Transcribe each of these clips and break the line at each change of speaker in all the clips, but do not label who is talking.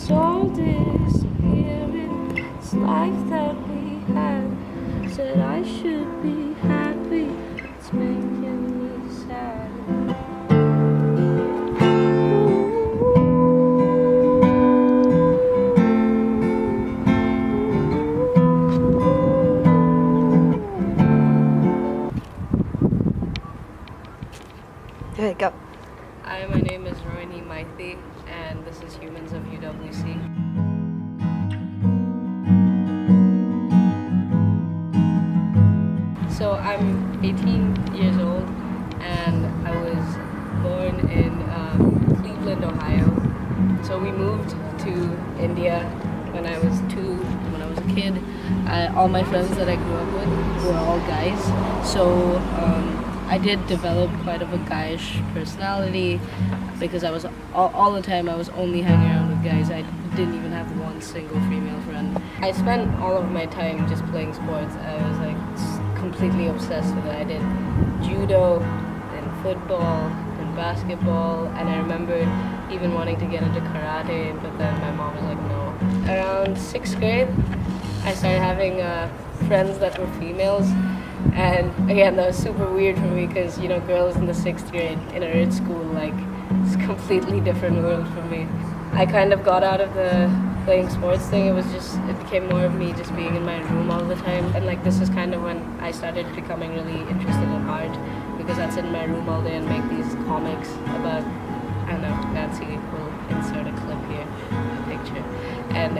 It's all disappearing. This life that we had. Said I should be happy. It's making me sad.
Okay, go.
Hi, my name is Rohini, and this is Humans of UWC. So I'm 18 years old, and I was born in Cleveland, Ohio. So we moved to India when I was a kid. All my friends that I grew up with were all guys. So I did develop quite of a guyish personality because I was all the time I was only hanging around with guys. I didn't even have one single female friend. I spent all of my time just playing sports. I was like completely obsessed with it. I did judo, then football, then basketball, and I remember even wanting to get into karate, but then my mom was like, no. Around 6th grade, I started having friends that were females. And again, that was super weird for me because, girls in the 6th grade in a rich school, like, it's a completely different world for me. I kind of got out of the playing sports thing. It became more of me just being in my room all the time. And like, this is kind of when I started becoming really interested in art because I'd sit in my room all day and make these comics about, I don't know, Nancy will insert a clip here, a picture. And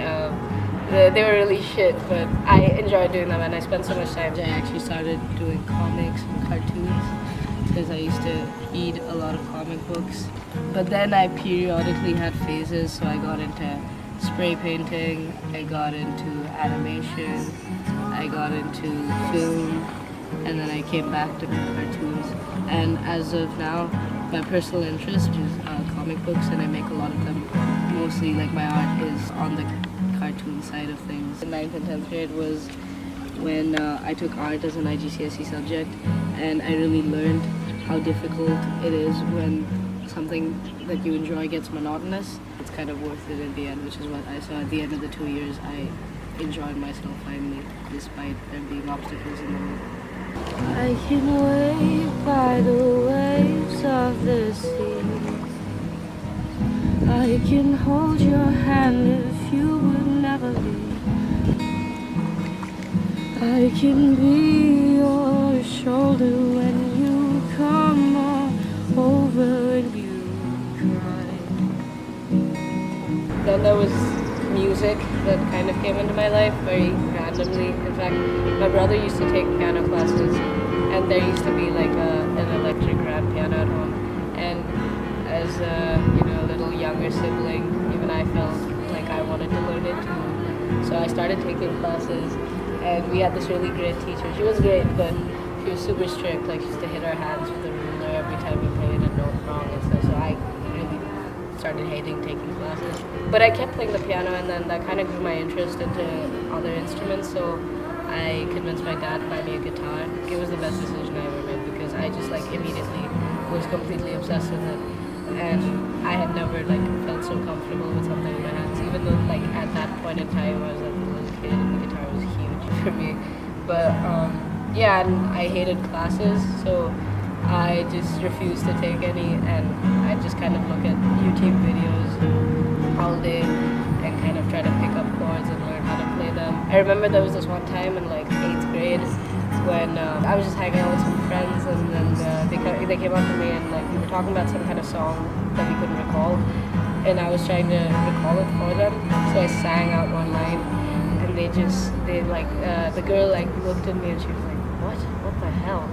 they were really shit, but I enjoyed doing them and I spent so much time. I actually started doing comics and cartoons because I used to read a lot of comic books. But then I periodically had phases, so I got into spray painting, I got into animation, I got into film, and then I came back to cartoons. And as of now, my personal interest is comic books, and I make a lot of them. Mostly, like, my art is on the cartoon side of things. The 9th and 10th grade was when I took art as an IGCSE subject, and I really learned how difficult it is when something that you enjoy gets monotonous. It's kind of worth it in the end, which is what I saw at the end of the 2 years. I enjoyed myself finally, despite there being obstacles in the way.
I can wait by the waves of the sea. I can hold your hand if you would never leave. I can be your shoulder when you come over and you cry.
Then there was music that kind of came into my life very randomly. In fact, my brother used to take piano classes, and there used to be like an electric grand piano at home. And as a little younger sibling, even I felt like I wanted to learn it too. So I started taking classes, and we had this really great teacher. She was great, but she was super strict. Like, she used to hit our hands with a ruler every time we played a note wrong and stuff. So I really started hating taking classes. But I kept playing the piano, and then that kind of grew my interest into other instruments. So I convinced my dad to buy me a guitar. It was the best decision I ever made because I just immediately was completely obsessed with it. And I had never felt so comfortable with something in my hands, even though at that point in time I was a little kid and the guitar was huge for me. But yeah, and I hated classes, so I just refused to take any, and I just kind of look at YouTube videos all day and kind of try to pick up chords and learn how to play them. I remember there was this one time in 8th grade when I was just hanging out with some friends, and then they came up to me and we were talking about some kind of song that we couldn't recall, and I was trying to recall it for them. So I sang out one line, and the girl looked at me and she was like, "What the hell?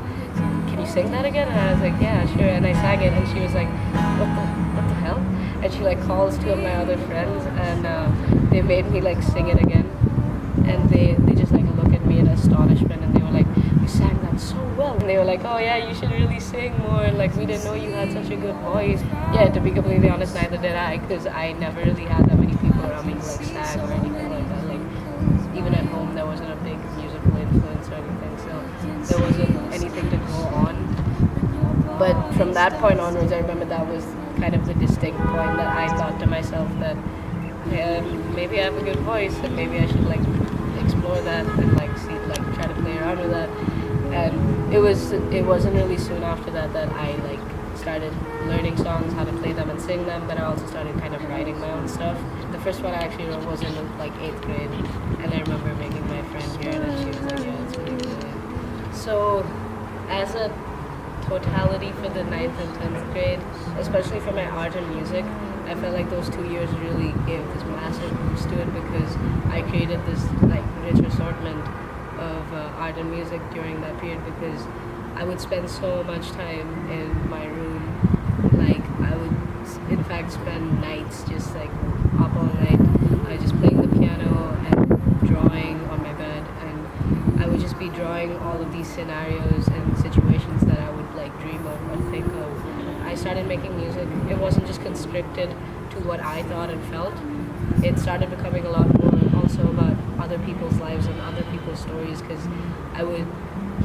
Can you sing that again?" And I was like, "Yeah, sure." And I sang it, and she was like, "What the hell?" And she calls two of my other friends, and they made me sing it again, and they just look at me in astonishment, and they were like, "You sang that so well." And they were like, "Oh yeah, you should really sing more. We didn't know you had such a good voice." Yeah, to be completely honest, neither did I, because I never really had that many people around me who sang or anything like that. Even at home, there wasn't a big musical influence or anything, so there wasn't anything to go on. But from that point onwards, I remember that was kind of the distinct point that I thought to myself that maybe I have a good voice, and maybe I should like explore that and like see like try to play around with that. And it wasn't really soon after that that I like started learning songs, how to play them and sing them, but I also started kind of writing my own stuff. The first one I actually wrote was in like 8th grade, and I remember making my friend hear it, and she was like, yeah, it's really good. So as a totality for the 9th and 10th grade, especially for my art and music, I felt like those 2 years really gave this massive boost to it because I created this like rich assortment of art and music during that period because I would spend so much time in my room. Like I would in fact spend nights just like up all night, just playing the piano and drawing on my bed, and I would just be drawing all of these scenarios and situations that I would like dream of or think of. I started making music. It wasn't just constricted to what I thought and felt. It started becoming a lot more also about other people's lives and other people's stories because I would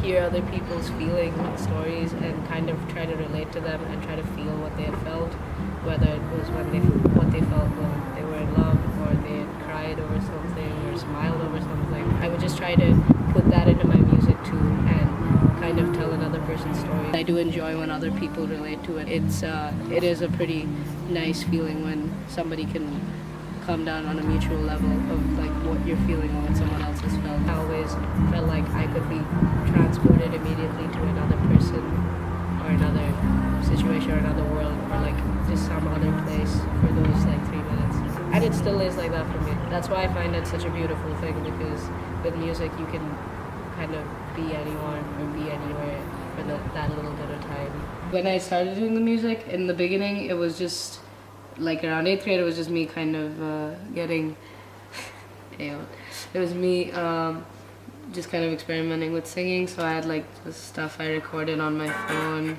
hear other people's feeling stories and kind of try to relate to them and try to feel what they had felt, whether it was what they felt when they were in love or they had cried over something or smiled over something. I would just try to put that into my music too and kind of tell another person's story. I do enjoy when other people relate to it. It is a pretty nice feeling when somebody can come down on a mutual level of like what you're feeling or what someone else has felt. I always felt like I could be transported immediately to another person or another situation or another world or like just some other place for those like 3 minutes. And it still is like that for me. That's why I find it such a beautiful thing because with music you can kind of be anyone or be anywhere for that little bit of time. When I started doing the music, in the beginning it was just like around 8th grade, it was just me kind of getting, it was me just kind of experimenting with singing, so I had like the stuff I recorded on my phone.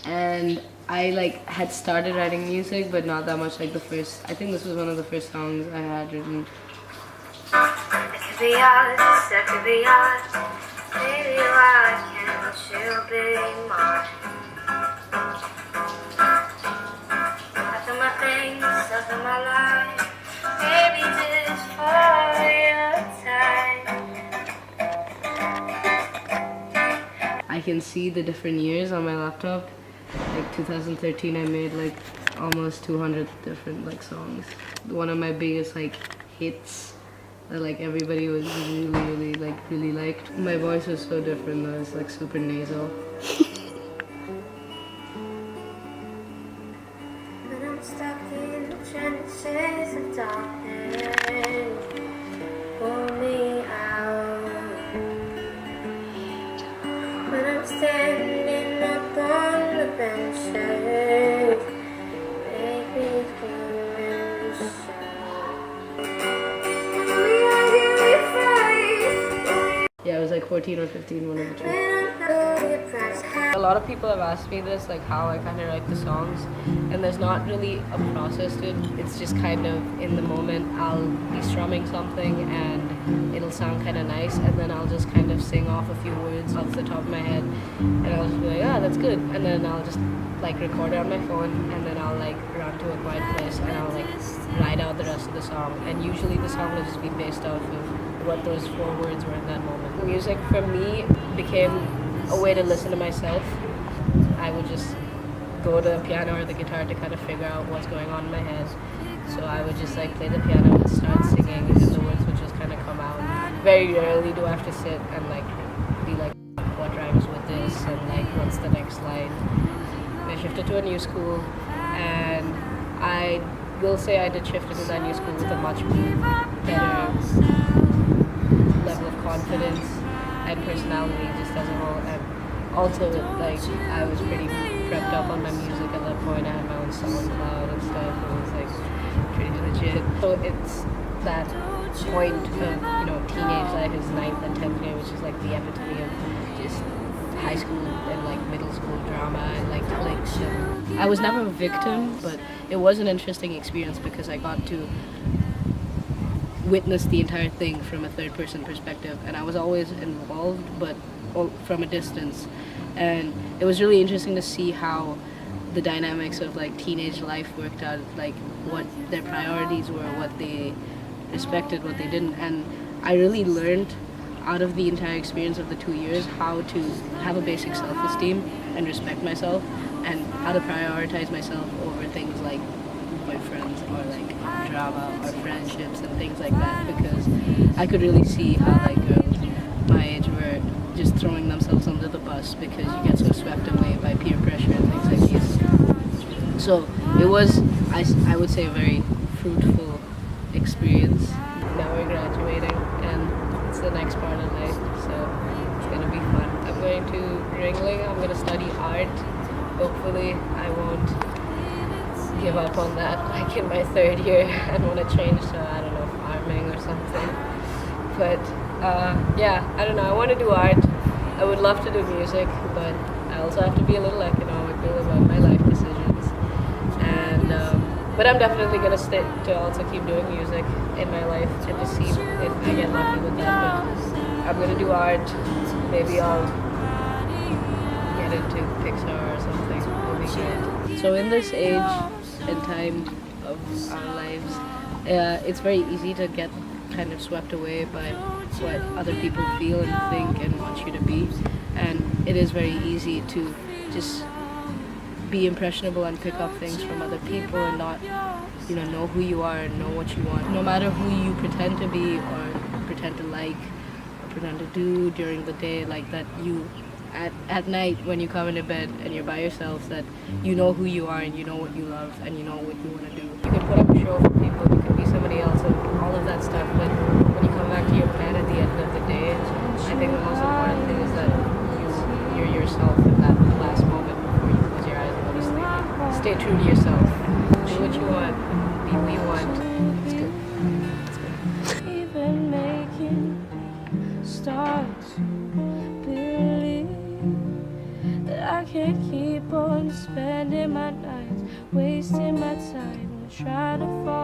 And I like had started writing music, but not that much. Like I think this was one of the first songs I had written. It could be yours, it could be yours. Baby, why can't you be mine? Up in my things, up in my life. Baby, just for your time. I can see the different years on my laptop. Like 2013, I made like almost 200 different like songs. One of my biggest like hits that like everybody was really liked. My voice was so different though, it's like super nasal. When I'm stuck in the trenches of darkness, pull me out. When I'm standing up on the benches, make me feel in the yeah, I was like 14 or 15, one of the two. A lot of people have asked me this, like how I kind of write the songs, and there's not really a process to it. It's just kind of in the moment. I'll be strumming something and it'll sound kind of nice, and then I'll just kind of sing off a few words off the top of my head, and I'll just be like, ah, that's good, and then I'll just like record it on my phone, and then I'll like run to a quiet place and I'll like write out the rest of the song, and usually the song will just be based off of what those 4 words were in that moment. Music for me became a way to listen to myself. I would just go to the piano or the guitar to kind of figure out what's going on in my head. So I would just like play the piano and start singing, and the words would just kind of come out. Very rarely do I have to sit and like be like, what rhymes with this and like what's the next line. I shifted to a new school, and I will say I did shift into that new school with a much better level of confidence and personality just as a whole, and also like I was pretty prepped up on my music at that point. I had my own SoundCloud and stuff. It was like pretty legit. So it's that point of teenage life is 9th and 10th grade, which is like the epitome of just high school and like middle school drama and like cliques. And I was never a victim, but it was an interesting experience because I got to witness the entire thing from a third person perspective, and I was always involved but from a distance. And it was really interesting to see how the dynamics of like teenage life worked out, like what their priorities were, what they respected, what they didn't. And I really learned out of the entire experience of the 2 years how to have a basic self-esteem and respect myself, and how to prioritize myself over things like boyfriends or like drama or friendships and things like that, because I could really see how like girls my age were just throwing themselves under the bus because you get so swept away by peer pressure and things like this. So it was, I would say, a very fruitful experience. Now we're graduating and it's the next part of life, so it's gonna be fun. I'm going to Ringling, I'm gonna study art. Hopefully I won't give up on that like in my third year and want to change to, I don't know, farming or something. But yeah, I don't know, I want to do art. I would love to do music, but I also have to be a little economical about my life decisions. And but I'm definitely going to stick to also keep doing music in my life and to see if I get lucky with that. But I'm going to do art. Maybe I'll get into Pixar or something. It'll be great. So in this age and time of our lives, it's very easy to get kind of swept away by what other people feel and think and want you to be. And it is very easy to just be impressionable and pick up things from other people and not, know who you are and know what you want. No matter who you pretend to be or pretend to like or pretend to do during the day, like that you at night when you come into bed and you're by yourself, that you know who you are and you know what you love and you know what you want to do. You can put up a show for people, you can be somebody else and all of that stuff, but when you come back to your plan at the end of the day, I think the most important thing is that you're yourself in that last moment before you close your eyes and go to sleep. Stay true to yourself. Do what you want. Be who you want. It's good. It's good.
Even making stars believe that I can't keep on spending my nights, wasting my time, trying to fall